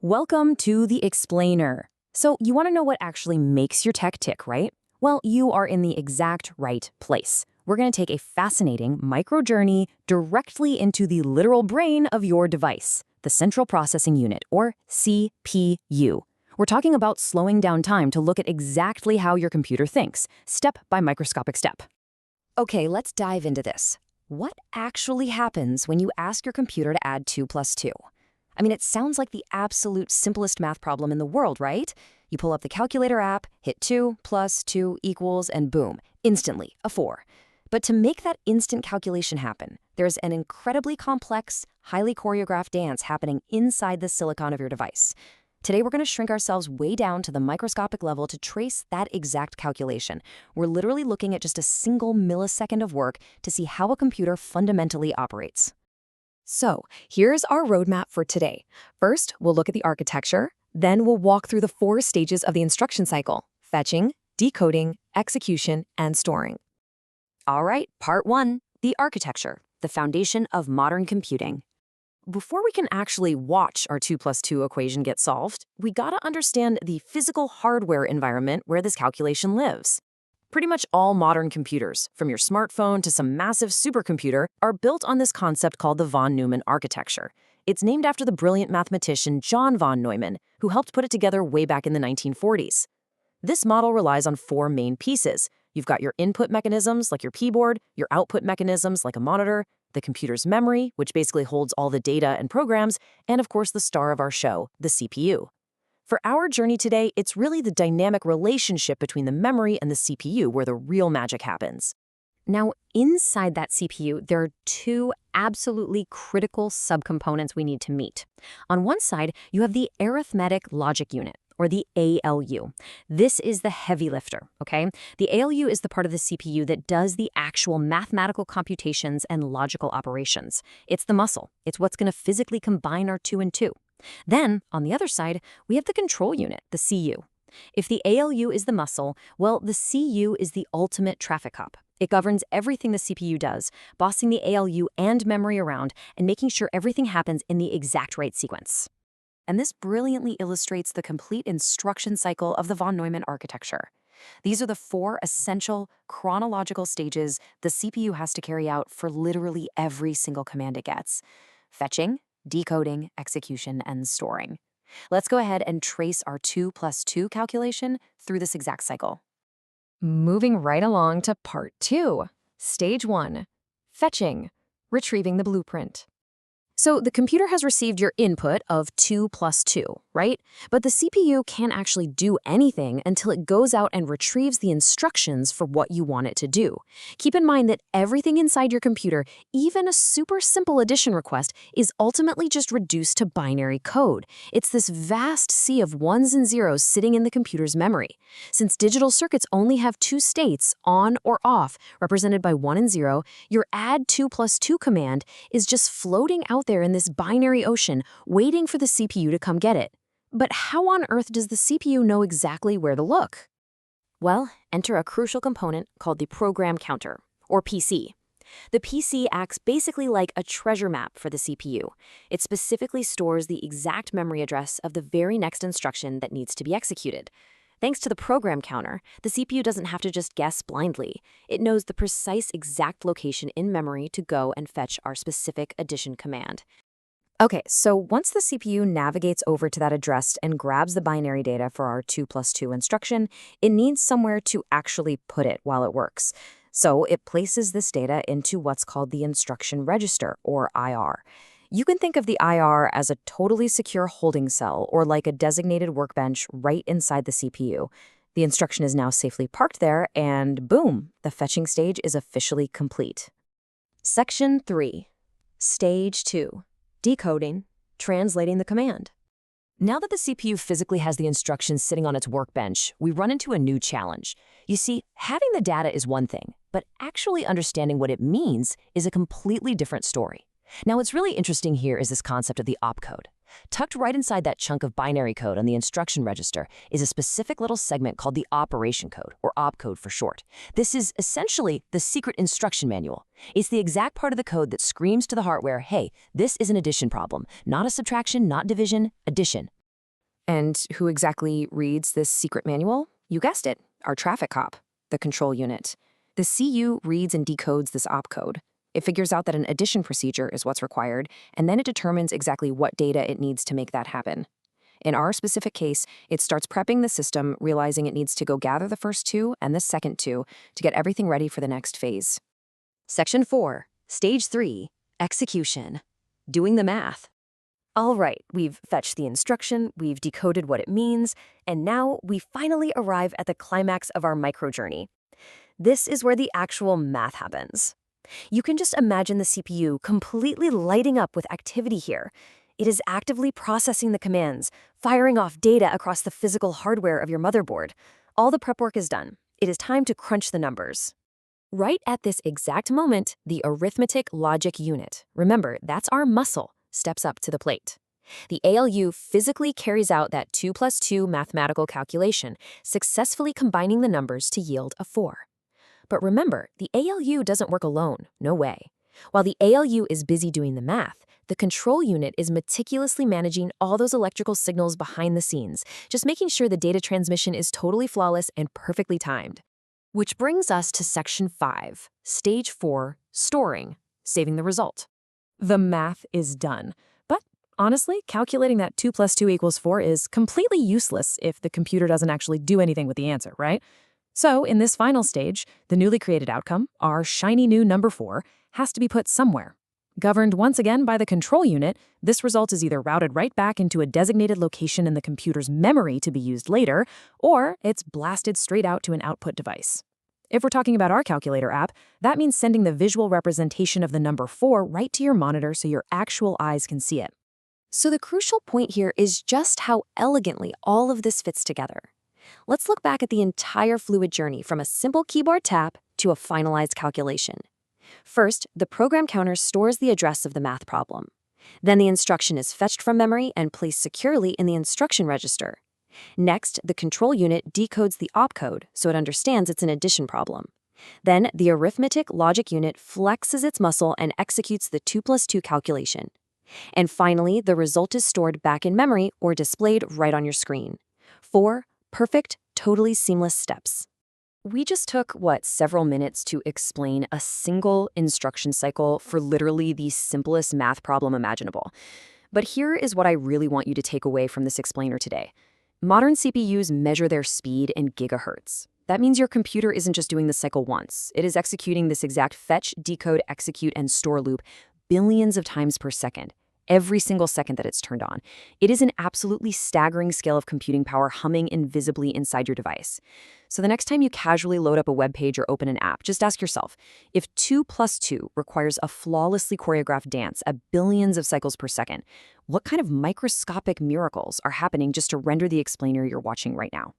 Welcome to the Explainer. So you want to know what actually makes your tech tick, right? Well, you are in the exact right place. We're going to take a fascinating micro journey directly into the literal brain of your device, the Central Processing Unit, or CPU. We're talking about slowing down time to look at exactly how your computer thinks, step by microscopic step. Okay, let's dive into this. What actually happens when you ask your computer to add 2 plus 2? I mean, it sounds like the absolute simplest math problem in the world, right? You pull up the calculator app, hit 2 plus 2 equals, and boom, instantly, a 4. But to make that instant calculation happen, there's an incredibly complex, highly choreographed dance happening inside the silicon of your device. Today, we're going to shrink ourselves way down to the microscopic level to trace that exact calculation. We're literally looking at just a single millisecond of work to see how a computer fundamentally operates. So, here's our roadmap for today. First, we'll look at the architecture. Then we'll walk through the 4 stages of the instruction cycle: fetching, decoding, execution, and storing. All right, part 1, the architecture, the foundation of modern computing. Before we can actually watch our 2 plus 2 equation get solved, we gotta understand the physical hardware environment where this calculation lives. Pretty much all modern computers, from your smartphone to some massive supercomputer, are built on this concept called the von Neumann architecture. It's named after the brilliant mathematician John von Neumann, who helped put it together way back in the 1940s. This model relies on 4 main pieces. You've got your input mechanisms, like your keyboard, your output mechanisms, like a monitor, the computer's memory, which basically holds all the data and programs, and of course the star of our show, the CPU. For our journey today, it's really the dynamic relationship between the memory and the CPU where the real magic happens. Now, inside that CPU, there are 2 absolutely critical subcomponents we need to meet. On one side, you have the arithmetic logic unit, or the ALU. This is the heavy lifter, okay? The ALU is the part of the CPU that does the actual mathematical computations and logical operations. It's the muscle. It's what's going to physically combine our 2 and 2. Then, on the other side, we have the control unit, the CU. If the ALU is the muscle, well, the CU is the ultimate traffic cop. It governs everything the CPU does, bossing the ALU and memory around and making sure everything happens in the exact right sequence. And this brilliantly illustrates the complete instruction cycle of the von Neumann architecture. These are the 4 essential chronological stages the CPU has to carry out for literally every single command it gets: fetching, decoding, execution, and storing. Let's go ahead and trace our 2 plus 2 calculation through this exact cycle. Moving right along to part 2, stage 1, fetching, retrieving the blueprint. So the computer has received your input of 2 plus 2, right? But the CPU can't actually do anything until it goes out and retrieves the instructions for what you want it to do. Keep in mind that everything inside your computer, even a super simple addition request, is ultimately just reduced to binary code. It's this vast sea of ones and zeros sitting in the computer's memory. Since digital circuits only have 2 states, on or off, represented by 1 and 0, your add 2 plus 2 command is just floating out there in this binary ocean, waiting for the CPU to come get it. But how on earth does the CPU know exactly where to look? Well, enter a crucial component called the program counter, or PC. The PC acts basically like a treasure map for the CPU. It specifically stores the exact memory address of the very next instruction that needs to be executed. Thanks to the program counter, the CPU doesn't have to just guess blindly. It knows the precise exact location in memory to go and fetch our specific addition command. Okay, so once the CPU navigates over to that address and grabs the binary data for our 2 plus 2 instruction, it needs somewhere to actually put it while it works. So it places this data into what's called the instruction register, or IR. You can think of the IR as a totally secure holding cell or like a designated workbench right inside the CPU. The instruction is now safely parked there, and boom, the fetching stage is officially complete. Section 3. Stage 2. Decoding, translating the command. Now that the CPU physically has the instructions sitting on its workbench, we run into a new challenge. You see, having the data is one thing, but actually understanding what it means is a completely different story. Now, what's really interesting here is this concept of the opcode. Tucked right inside that chunk of binary code on the instruction register is a specific little segment called the operation code, or opcode for short. This is essentially the secret instruction manual. It's the exact part of the code that screams to the hardware, hey, this is an addition problem, not a subtraction, not division, addition. And who exactly reads this secret manual? You guessed it, our traffic cop, the control unit. The CU reads and decodes this opcode. It figures out that an addition procedure is what's required, and then it determines exactly what data it needs to make that happen. In our specific case, it starts prepping the system, realizing it needs to go gather the first two and the second two to get everything ready for the next phase. Section 4, Stage 3, Execution. Doing the math. All right, we've fetched the instruction, we've decoded what it means, and now we finally arrive at the climax of our microjourney. This is where the actual math happens. You can just imagine the CPU completely lighting up with activity here. It is actively processing the commands, firing off data across the physical hardware of your motherboard. All the prep work is done. It is time to crunch the numbers. Right at this exact moment, the arithmetic logic unit, remember, that's our muscle, steps up to the plate. The ALU physically carries out that 2 plus 2 mathematical calculation, successfully combining the numbers to yield a 4. But remember, the ALU doesn't work alone, no way. While the ALU is busy doing the math, the control unit is meticulously managing all those electrical signals behind the scenes, just making sure the data transmission is totally flawless and perfectly timed. Which brings us to Section 5, Stage 4, Storing, saving the result. The math is done. But honestly, calculating that 2 plus 2 equals 4 is completely useless if the computer doesn't actually do anything with the answer, right? So, in this final stage, the newly created outcome, our shiny new number 4, has to be put somewhere. Governed once again by the control unit, this result is either routed right back into a designated location in the computer's memory to be used later, or it's blasted straight out to an output device. If we're talking about our calculator app, that means sending the visual representation of the number 4 right to your monitor so your actual eyes can see it. So the crucial point here is just how elegantly all of this fits together. Let's look back at the entire fluid journey from a simple keyboard tap to a finalized calculation. First, the program counter stores the address of the math problem. Then the instruction is fetched from memory and placed securely in the instruction register. Next, the control unit decodes the opcode so it understands it's an addition problem. Then, the arithmetic logic unit flexes its muscle and executes the 2 plus 2 calculation. And finally, the result is stored back in memory or displayed right on your screen. 4 perfect, totally seamless steps. We just took, several minutes to explain a single instruction cycle for literally the simplest math problem imaginable. But here is what I really want you to take away from this explainer today. Modern CPUs measure their speed in gigahertz. That means your computer isn't just doing the cycle once. It is executing this exact fetch, decode, execute, and store loop billions of times per second, every single second that it's turned on. It is an absolutely staggering scale of computing power humming invisibly inside your device. So the next time you casually load up a web page or open an app, just ask yourself, if 2 plus 2 requires a flawlessly choreographed dance at billions of cycles per second, what kind of microscopic miracles are happening just to render the explainer you're watching right now?